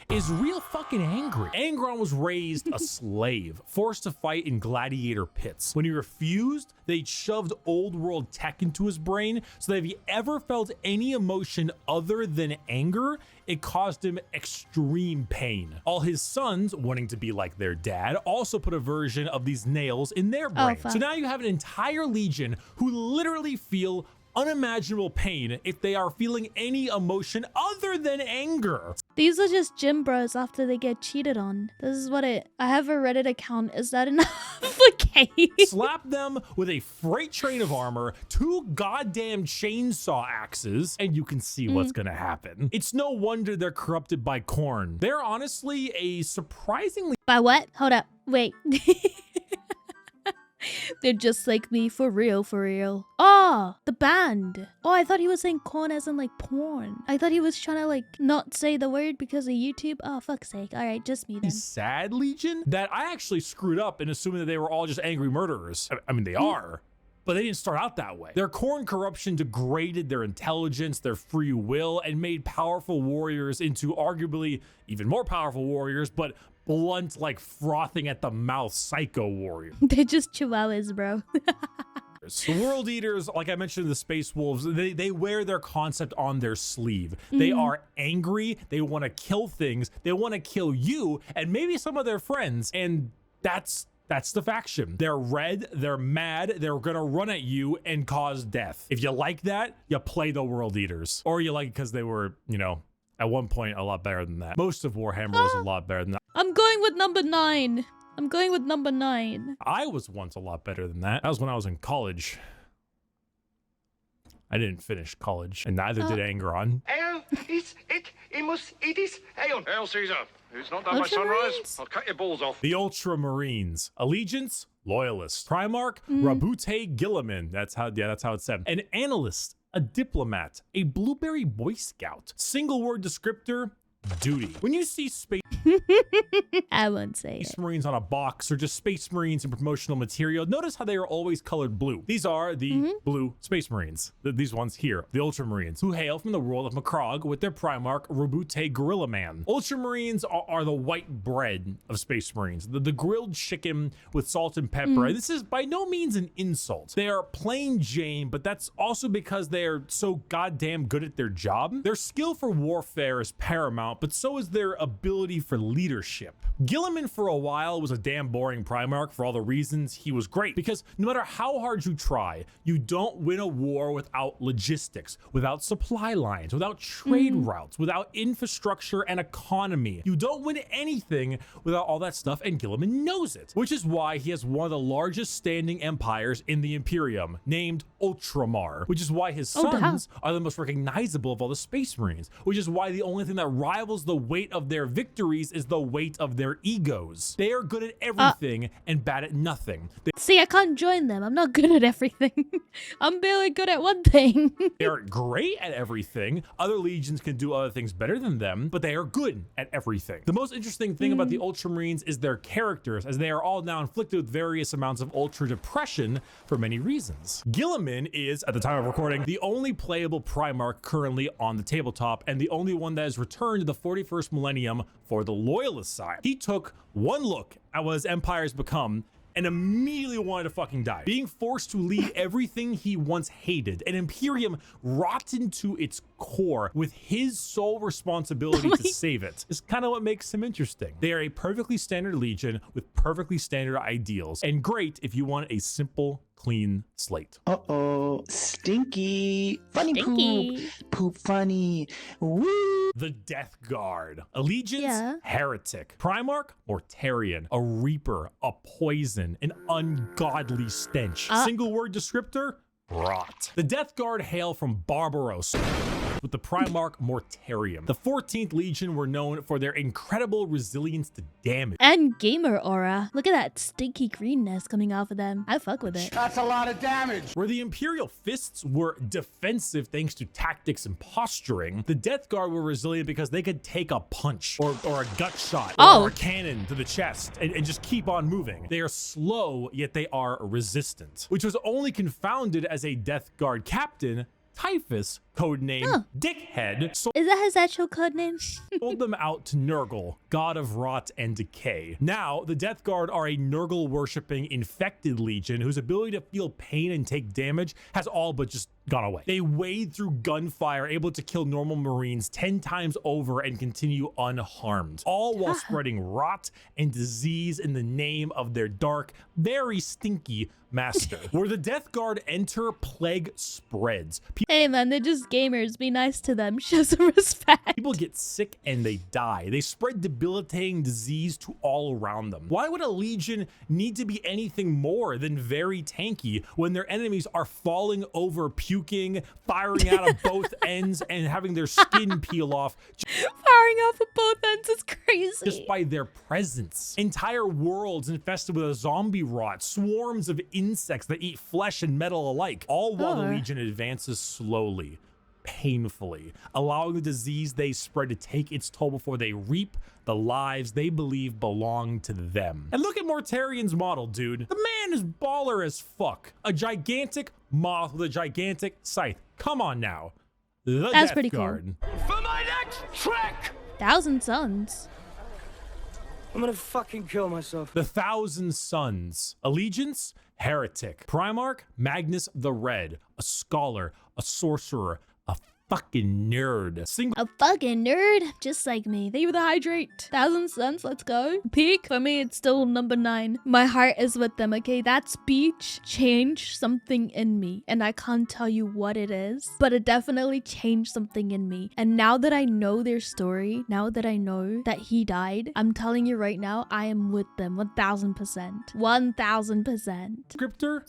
is real fucking angry. Angron was raised a slave, forced to fight in gladiator pits. When he refused, they shoved old world tech into his brain so that if he ever felt any emotion other than anger, it caused him extreme pain. All his sons, wanting to be like their dad, also put a version of these nails in their brain. So now you have an entire legion who literally feel unimaginable pain if they are feeling any emotion other than anger. These are just gym bros after they get cheated on. This is what I have a Reddit account. Is that enough? Okay. Slap them with a freight train of armor, 2 goddamn chainsaw axes, and you can see what's gonna happen. It's no wonder they're corrupted by corn. They're honestly a surprisingly— By what? Hold up. Wait. They're just like me, for real, for real. Oh, the band. Oh, I thought he was saying corn as in like porn. I thought he was trying to like not say the word because of YouTube. Oh, fuck's sake. All right, just me then. sad legion that I actually screwed up in assuming that they were all just angry murderers. I mean, they are. But they didn't start out that way. Their corn corruption degraded their intelligence, their free will, and made powerful warriors into arguably even more powerful warriors, but blunt, like frothing at the mouth psycho warriors. They're just chihuahuas, bro. The World Eaters, like I mentioned, the Space Wolves, they wear their concept on their sleeve. They are angry, they want to kill things, they want to kill you, and maybe some of their friends, and that's the faction. They're red, they're mad, they're gonna run at you and cause death. If you like that, you play the World Eaters. Or you like it because they were, you know, at one point a lot better than that. Most of Warhammer was a lot better than that. I'm going with number 9. I'm going with number 9. I was once a lot better than that. That was when I was in college. I didn't finish college, and neither did Angron. Hail, Caesar. It's not done by sunrise. I'll cut your balls off. The Ultramarines. Allegiance, Loyalist. Primarch, Rabute Gilliman. That's how it's said. An Analyst, a Diplomat, a Blueberry Boy Scout. Single word descriptor, duty. When you see Space I won't say it. Marines on a box or just Space Marines in promotional material, notice how they are always colored blue. These are the blue Space Marines. These ones here, the Ultramarines, who hail from the world of Macrog with their Primarch, Rabute Gorilla Man. Ultramarines are the white bread of Space Marines, the grilled chicken with salt and pepper. This is by no means an insult. They are plain Jane, but that's also because they are so goddamn good at their job. Their skill for warfare is paramount, but so is their ability for leadership. Gilliman for a while was a damn boring Primarch for all the reasons he was great, because no matter how hard you try, you don't win a war without logistics, without supply lines, without trade routes, without infrastructure and economy. You don't win anything without all that stuff, and Gilliman knows it, which is why he has one of the largest standing empires in the Imperium, named Ultramar, which is why his sons are the most recognizable of all the Space Marines, which is why the only thing that rivals the weight of their victories is the weight of their egos. They are good at everything and bad at nothing. See, I can't join them. I'm not good at everything. I'm barely good at one thing. They're great at everything. Other legions can do other things better than them, but they are good at everything. The most interesting thing about the Ultramarines is their characters, as they are all now inflicted with various amounts of ultra depression for many reasons. Gilliman is, at the time of recording, the only playable Primarch currently on the tabletop, and the only one that has returned to the 41st millennium for the Loyalist side. He took one look at what his empire has become and immediately wanted to fucking die. Being forced to lead everything he once hated, an Imperium rotten to its core with his sole responsibility to save it, is kind of what makes him interesting. They are a perfectly standard legion with perfectly standard ideals, and great if you want a simple, clean slate. Uh-oh, stinky, funny poop funny, woo. The Death Guard. Allegiance, heretic. Primarch, Mortarian. A reaper, a poison, an ungodly stench. Single word descriptor, rot. The Death Guard hail from Barbaros, with the Primarch Mortarium. The 14th Legion were known for their incredible resilience to damage. And gamer aura. Look at that stinky greenness coming off of them. I fuck with it. That's a lot of damage. Where the Imperial Fists were defensive thanks to tactics and posturing, the Death Guard were resilient because they could take a punch or a gut shot or a cannon to the chest and just keep on moving. They are slow, yet they are resistant, which was only confounded as a Death Guard captain Typhus, codename Dickhead, Is that his actual code name? sold them out to Nurgle, god of rot and decay. Now, the Death Guard are a Nurgle-worshipping infected legion whose ability to feel pain and take damage has all but just gone away. They wade through gunfire, able to kill normal Marines 10 times over and continue unharmed, all while spreading rot and disease in the name of their dark, very stinky master. Where the Death Guard enter, plague spreads. Hey man, they're just gamers. Be nice to them. Show some respect. People get sick and they die. They spread debilitating disease to all around them. Why would a legion need to be anything more than very tanky when their enemies are falling over, puking, firing out of both ends, and having their skin peel off? Firing off of both ends is crazy. Just by their presence. Entire worlds infested with a zombie rot, swarms of insects that eat flesh and metal alike, all while the legion advances slowly, painfully, allowing the disease they spread to take its toll before they reap the lives they believe belong to them. And look at Mortarian's model, dude. The man is baller as fuck. A gigantic moth with a gigantic scythe. Come on now. The That's Death pretty Guard. cool. For my next trick! 1,000 Suns. I'm gonna fucking kill myself. The Thousand Sons. Allegiance, Heretic. Primarch, Magnus the Red. A scholar, a sorcerer, a fucking nerd. A fucking nerd, just like me. They were the hydrate. 1,000 Suns, let's go. Peak, for me, it's still number 9. My heart is with them, okay? That speech changed something in me, and I can't tell you what it is, but it definitely changed something in me. And now that I know their story, now that I know that he died, I'm telling you right now, I am with them 1,000%. 1,000%. Scripter,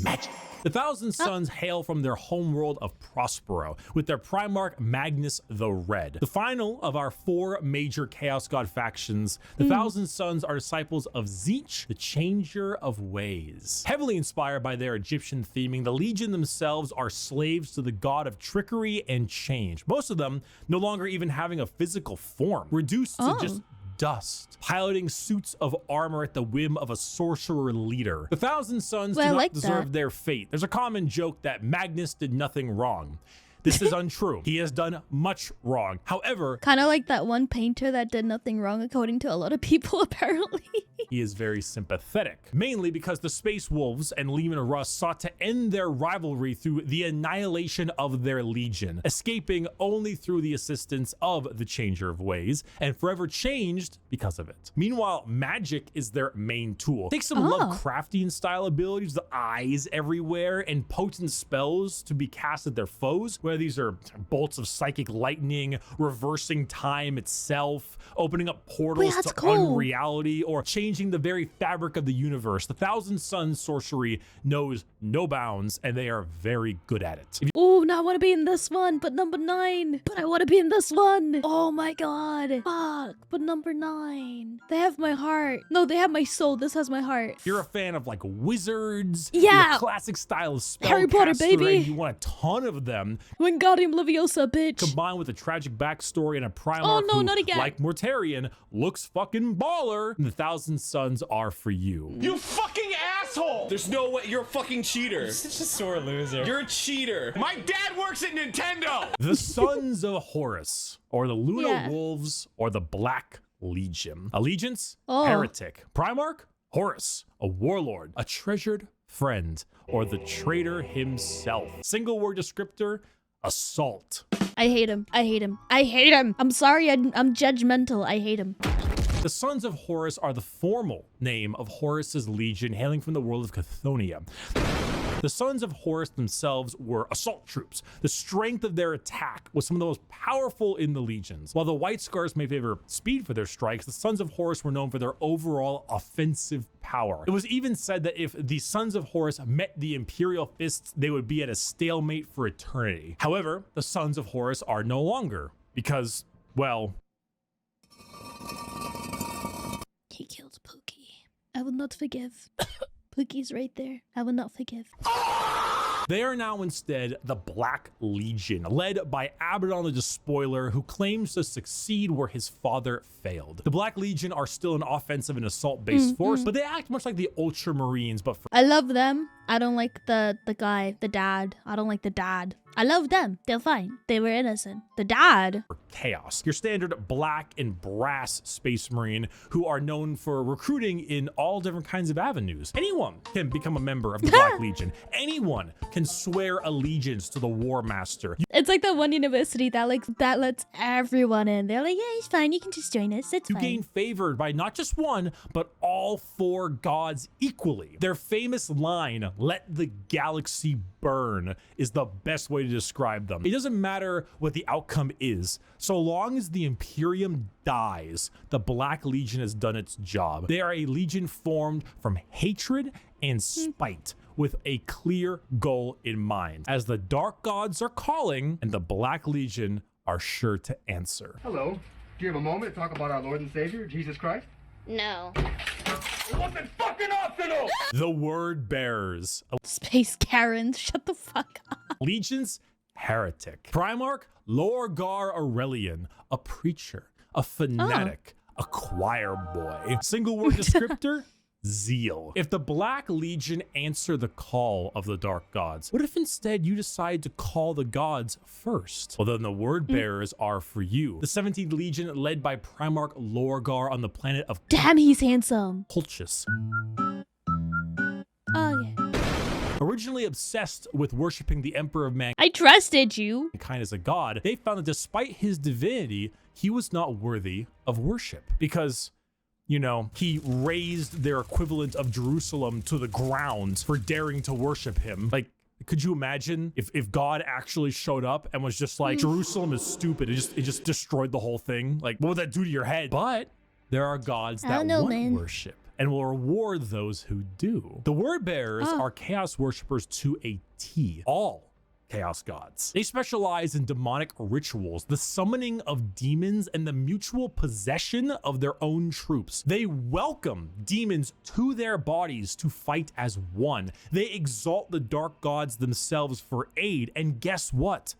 magic. The Thousand Sons hail from their homeworld of Prospero, with their Primarch Magnus the Red. The final of our 4 major Chaos God factions, the Thousand Sons are disciples of Tzeentch, the Changer of Ways. Heavily inspired by their Egyptian theming, the Legion themselves are slaves to the god of trickery and change, most of them no longer even having a physical form, reduced to just dust, piloting suits of armor at the whim of a sorcerer leader. The Thousand Sons do not deserve their fate. There's a common joke that Magnus did nothing wrong. This is untrue. He has done much wrong. However, kind of like that one painter that did nothing wrong according to a lot of people, apparently. he is very sympathetic, mainly because the Space Wolves and Leman Russ sought to end their rivalry through the annihilation of their legion, escaping only through the assistance of the Changer of Ways, and forever changed because of it. Meanwhile, magic is their main tool. Take some Lovecraftian style abilities, the eyes everywhere, and potent spells to be cast at their foes, whether these are bolts of psychic lightning, reversing time itself, opening up portals to unreality, or changing the very fabric of the universe. The Thousand Sons sorcery knows no bounds, and they are very good at it. Oh, now I want to be in this one, but number 9. But I want to be in this one. Oh my god. Fuck, but number 9. They have my heart. No, they have my soul. This has my heart. You're a fan of like wizards, yeah, the classic style of spellcaster, Harry Potter, baby. And you want a ton of them. Wingardium Leviosa, bitch. Combined with a tragic backstory and a Primarch who, not again, like Mortarian, looks fucking baller. The Thousand Sons are for you. You fucking asshole! There's no way. You're a fucking cheater. You're such a sore loser. You're a cheater. My dad works at Nintendo! The Sons of Horus, or the Luna Wolves, or the Black Legion. Allegiance, Heretic. Primarch, Horus, a warlord, a treasured friend, or the traitor himself. Single word descriptor, assault. I hate him. I hate him. I hate him. I'm sorry. I'm judgmental. I hate him. The Sons of Horus are the formal name of Horus's legion, hailing from the world of Chthoniya. The Sons of Horus themselves were assault troops. The strength of their attack was some of the most powerful in the legions. While the White Scars may favor speed for their strikes, the Sons of Horus were known for their overall offensive power. It was even said that if the Sons of Horus met the Imperial Fists, they would be at a stalemate for eternity. However, the Sons of Horus are no longer, because, well... He killed Pookie. I will not forgive. Pookie's right there. I will not forgive. They are now instead the Black Legion, led by Abaddon the Despoiler, who claims to succeed where his father failed. The Black Legion are still an offensive and assault-based force, but they act much like the Ultramarines, but for— I love them. I don't like the guy, the dad. I don't like the dad. I love them. They're fine. They were innocent. The dad. Chaos. Your standard black and brass Space Marine who are known for recruiting in all different kinds of avenues. Anyone can become a member of the Black Legion. Anyone can swear allegiance to the War Master. It's like the one university that lets everyone in. They're like, yeah, it's fine. You can just join us. It's You fine. gain favored by not just one, but all 4 gods equally. Their famous line, "Let the galaxy burn," is the best way to describe them. It doesn't matter what the outcome is. So long as the Imperium dies, the Black Legion has done its job. They are a legion formed from hatred and spite, with a clear goal in mind. As the Dark Gods are calling, and the Black Legion are sure to answer. Hello. Do you have a moment to talk about our Lord and Savior, Jesus Christ? No. It wasn't fucking optional! The Word Bearers. Space Karens, shut the fuck up. Legions, heretic. Primarch, Lorgar Aurelian, a preacher, a fanatic, a choir boy. Single word descriptor, zeal. If the Black Legion answer the call of the Dark Gods, what if instead you decide to call the gods first? Well, then the Word Bearers are for you. The 17th Legion, led by Primarch Lorgar on the planet of Damn, he's handsome. Colchis. Oh, yeah. Originally obsessed with worshiping the Emperor of Mankind I trusted you. as a god, they found that despite his divinity, he was not worthy of worship because, you know, he raised their equivalent of Jerusalem to the ground for daring to worship him. Like, could you imagine if God actually showed up and was just like, Jerusalem is stupid, it just destroyed the whole thing? Like, what would that do to your head? But there are gods that want worship and will reward those who do. The Word Bearers are chaos worshippers to a T. All chaos gods. They specialize in demonic rituals, the summoning of demons, and the mutual possession of their own troops. They welcome demons to their bodies to fight as one. They exalt the dark gods themselves for aid, and guess what?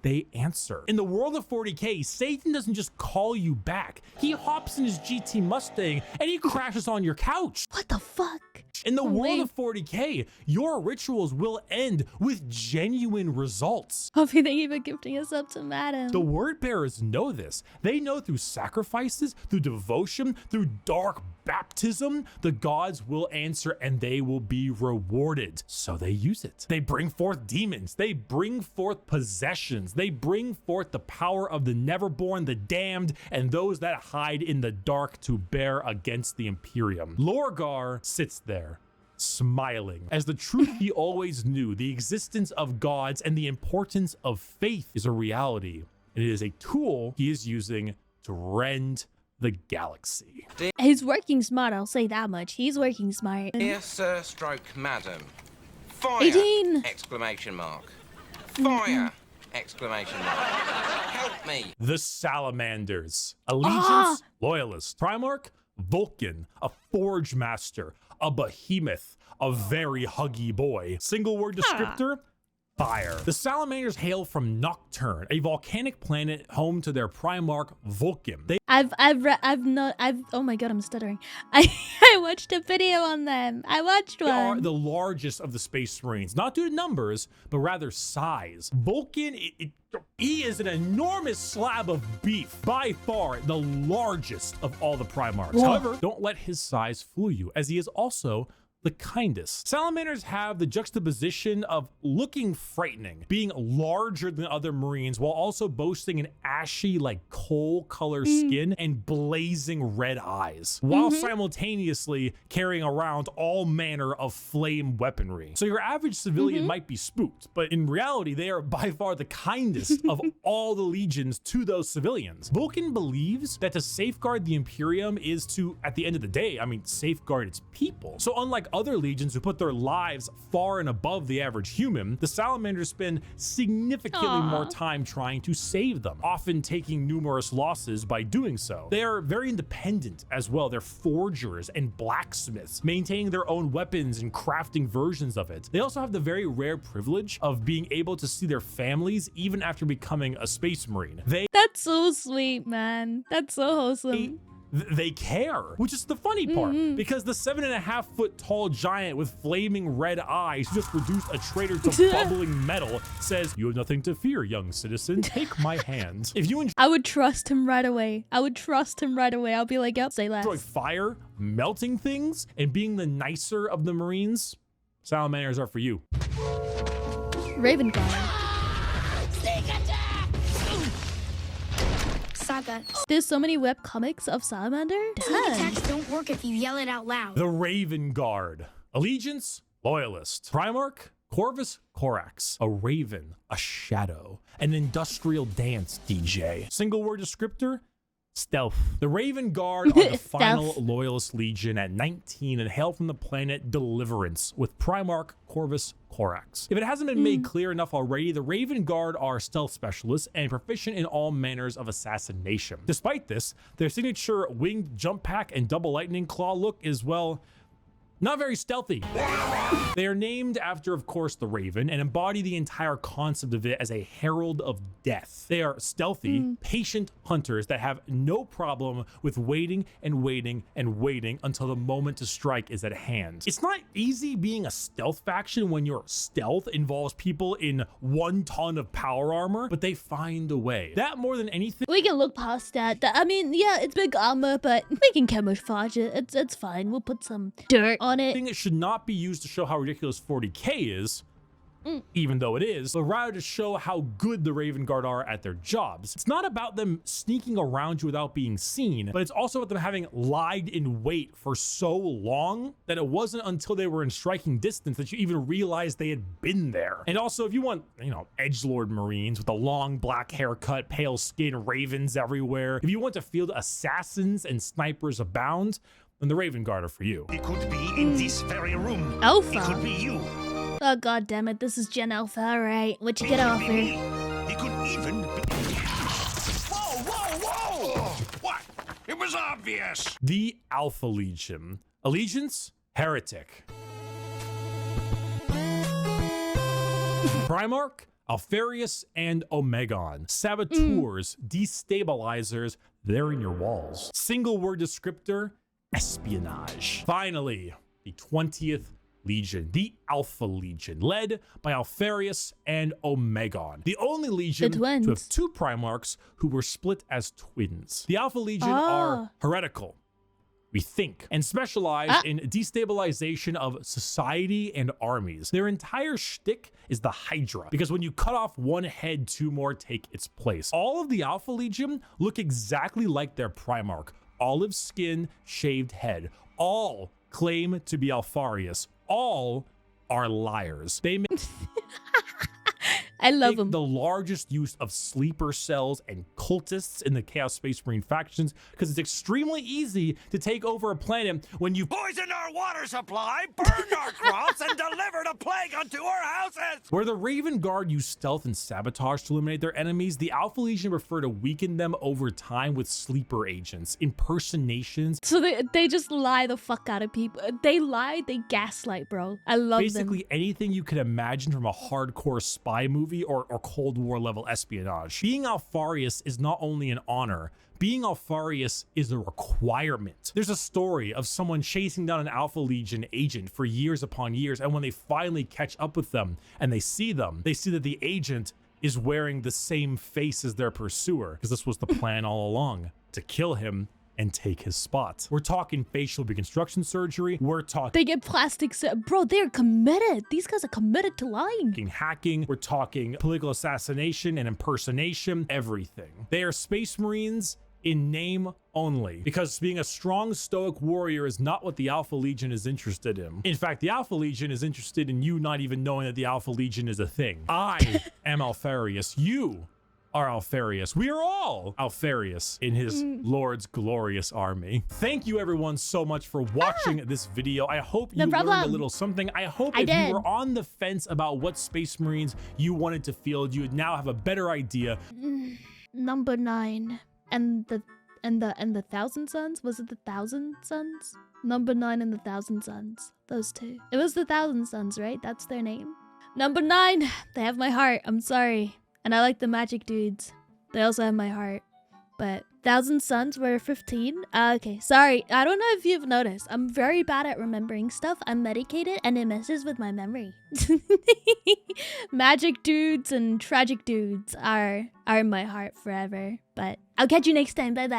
They answer. In the world of 40K, Satan doesn't just call you back. He hops in his GT Mustang and he crashes on your couch. What the fuck? In the world of 40K, your rituals will end with genuine results. Hopefully they keep gifting us up to Madam. The Word Bearers know this. They know through sacrifices, through devotion, through dark baptism, the gods will answer and they will be rewarded. So they use it. They bring forth demons. They bring forth possessions. They bring forth the power of the Neverborn, the damned, and those that hide in the dark to bear against the Imperium. Lorgar sits there, smiling, as the truth he always knew, the existence of gods and the importance of faith is a reality. And it is a tool he is using to rend the galaxy. He's working smart, I'll say that much. He's working smart. Dear Sir stroke Madam. Fire! 18! Exclamation mark. Fire! Exclamation mark. Help me! The Salamanders. Allegiance, Loyalist. Primarch, Vulcan, a Forge Master, a behemoth, a very huggy boy. Single word descriptor, fire. The Salamanders hail from Nocturne, a volcanic planet home to their Primarch Vulcan. Oh my god, I'm stuttering. I watched a video on them. I watched one. They are the largest of the Space Marines, not due to numbers, but rather size. Vulcan, he is an enormous slab of beef, by far the largest of all the Primarchs. Whoa. However, don't let his size fool you, as he is also the kindest. Salamanders have the juxtaposition of looking frightening, being larger than other Marines, while also boasting an ashy, like coal color skin and blazing red eyes, while simultaneously carrying around all manner of flame weaponry. So your average civilian might be spooked, but in reality, they are by far the kindest of all the legions to those civilians. Vulcan believes that to safeguard the Imperium is to, at the end of the day, safeguard its people. So unlike other legions who put their lives far and above the average human, the Salamanders spend significantly more time trying to save them, often taking numerous losses by doing so. They are very independent as well. They're forgers and blacksmiths, maintaining their own weapons and crafting versions of it. They also have the very rare privilege of being able to see their families even after becoming a Space Marine. That's so sweet, man. That's so wholesome. they care, which is the funny part, because the 7.5-foot tall giant with flaming red eyes who just reduced a traitor to bubbling metal says, "You have nothing to fear, young citizen. Take my hand." If you I would trust him right away. I would trust him right away. I'll be like, yep, say less. enjoy fire, melting things, and being the nicer of the Marines, Salamanders are for you. Raven Guard. Saga. There's so many web comics of Salamander. Sneak attacks don't work if you yell it out loud. The Raven Guard. Allegiance, Loyalist. Primarch, Corvus Corax. A raven, a shadow. An industrial dance DJ. Single word descriptor, stealth. The Raven Guard are the final Loyalist Legion at 19 and hail from the planet Deliverance with Primarch Corvus Corax. If it hasn't been made clear enough already, the Raven Guard are stealth specialists and proficient in all manners of assassination. Despite this, their signature winged jump pack and double lightning claw look is, well, not very stealthy. They are named after, of course, the Raven and embody the entire concept of it as a herald of death. They are stealthy, patient hunters that have no problem with waiting and waiting and waiting until the moment to strike is at hand. It's not easy being a stealth faction when your stealth involves people in 1 ton of power armor, but they find a way. That more than anything, We can look past that. I mean, yeah, it's big armor, but we can camouflage it. It's fine. We'll put some dirt on it. it should not be used to show how ridiculous 40k is, even though it is, but rather to show how good the Raven Guard are at their jobs. It's not about them sneaking around you without being seen, but it's also about them having lied in wait for so long that it wasn't until they were in striking distance that you even realized they had been there. And also, if you want, you know, edgelord Marines with a long black haircut, pale skin, ravens everywhere, if you want to field assassins and snipers abound, then the Raven Guard are for you. It could be in this very room. Alpha. It could be you. Oh, god damn it. This is Gen Alpha. All right. What you get off here? It could even be... Whoa, whoa, whoa! What? It was obvious. The Alpha Legion. Allegiance, heretic. Primarch, Alfarius, and Omegon. Saboteurs, destabilizers, they're in your walls. Single word descriptor, espionage. Finally, the 20th Legion, the Alpha Legion, led by Alfarius and Omegon. The only Legion to have 2 Primarchs who were split as twins. The Alpha Legion are heretical, we think, and specialize in destabilization of society and armies. Their entire shtick is the Hydra, because when you cut off one head, 2 more take its place. All of the Alpha Legion look exactly like their Primarch. Olive skin, shaved head. All claim to be Alfarius. All are liars. They make I love them. The largest use of sleeper cells and cultists in the Chaos Space Marine factions because it's extremely easy to take over a planet when you Poison our water supply, burn our crops, and deliver the plague unto our houses. Where the Raven Guard use stealth and sabotage to eliminate their enemies, the Alpha Legion prefer to weaken them over time with sleeper agents, impersonations. So they just lie the fuck out of people. They lie, they gaslight, bro. I love Basically them. anything you can imagine from a hardcore spy movie or Cold War level espionage. Being Alfarius is not only an honor, being Alfarius is a requirement. There's a story of someone chasing down an Alpha Legion agent for years upon years, and when they finally catch up with them and they see that the agent is wearing the same face as their pursuer, because this was the plan all along, to kill him and take his spot. We're talking facial reconstruction surgery. We're talking... They get plastic... Bro, they're committed. These guys are committed to lying. Hacking. We're talking political assassination and impersonation. Everything. They are Space Marines in name only, because being a strong stoic warrior is not what the Alpha Legion is interested in. In fact, the Alpha Legion is interested in you not even knowing that the Alpha Legion is a thing. I am Alfarius. You are Alfarius. We are all Alfarius in his Lord's glorious army. Thank you everyone so much for watching this video. I hope you learned a little something. I hope if you were on the fence about what Space Marines you wanted to field, you would now have a better idea. Number 9 and the Thousand Sons? Was it the Thousand Sons? Number 9 and the Thousand Sons. Those 2. It was the Thousand Sons, right? That's their name. Number 9. They have my heart. I'm sorry. And I like the magic dudes. They also have my heart. But Thousand Suns were 15? Okay, sorry. I don't know if you've noticed. I'm very bad at remembering stuff. I'm medicated and it messes with my memory. Magic dudes and tragic dudes are in my heart forever. But I'll catch you next time. Bye bye.